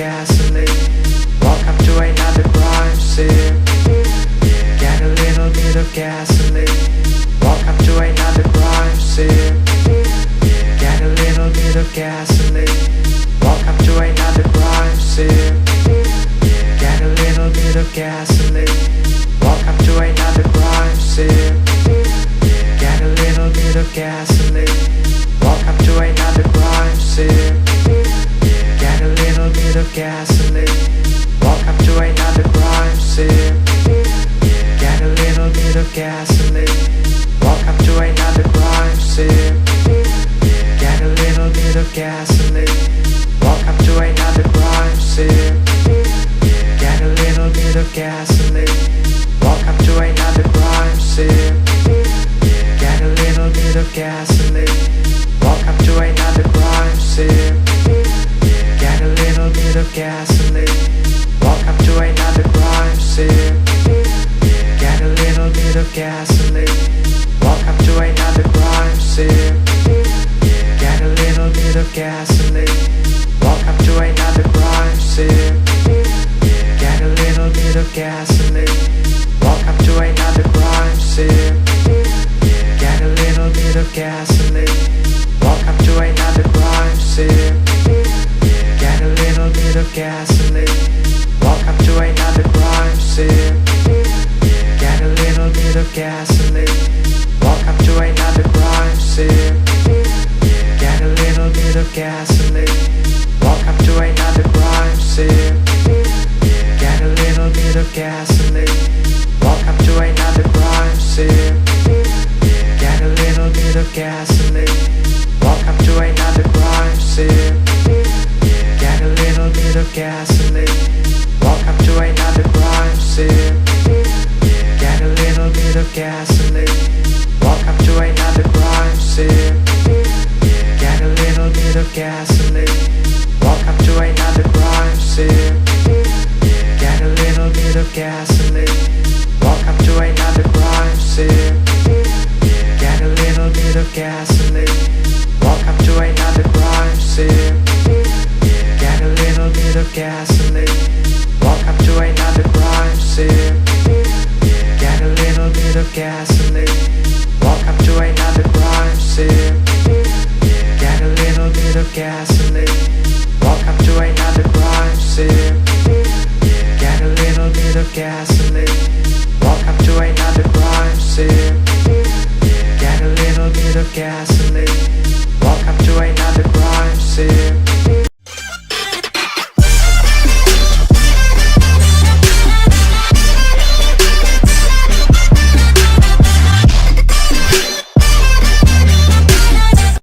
gasoline. Welcome to another crime scene. Get a little bit of gasoline. Welcome to another crime scene. Get a little bit of gasoline. Welcome to another crime scene. Get a little bit of gasoline. Welcome to another crime scene. Get a little bit of gasoline. Welcome to another crime scene. Get a little bit of gasoline. Welcome to another crime scene. Get a little bit of gasoline. Welcome to another crime scene. Get a little bit of gasoline. Welcome to another crime scene. Get a little bit of gasoline. Welcome to another crime scene. Get a little bit of gasoline. Welcome to another crime scene. Get a little bit of gasoline. Welcome to another crime scene. Get a little bit of gasoline. Welcome to another crime scene. Get a little bit of gasoline. Welcome to another crime scene. Get a little bit of gasoline. Welcome to another crime scene. Get a little bit of gasoline. Welcome to another crime scene. Get a little bit of gasoline. Welcome to another crime scene. Get a little bit of gasoline. Welcome to another crime scene. Get a little bit of gasoline. Welcome to another crime scene. Get a little bit of gasoline. Welcome to another crime scene. Get a little bit of gasoline. Welcome to another crime scene. Get a little bit of gasoline. Welcome to another crime scene. Get a little bit of gasoline. Welcome to another crime scene. Get a little bit of gasoline. Welcome to another crime scene. Get a little bit of gasoline. Welcome to another crime scene. Get a little bit of gasoline. Welcome to another crime scene. Get a little bit of gasoline. Welcome to another crime scene. Get a little bit of gasoline. Welcome to another crime scene. Get a little bit of gasoline. Welcome to another crime scene. Get a little bit of gasoline. Welcome to another crime scene. Get a little bit of gasoline. Welcome to another crime scene.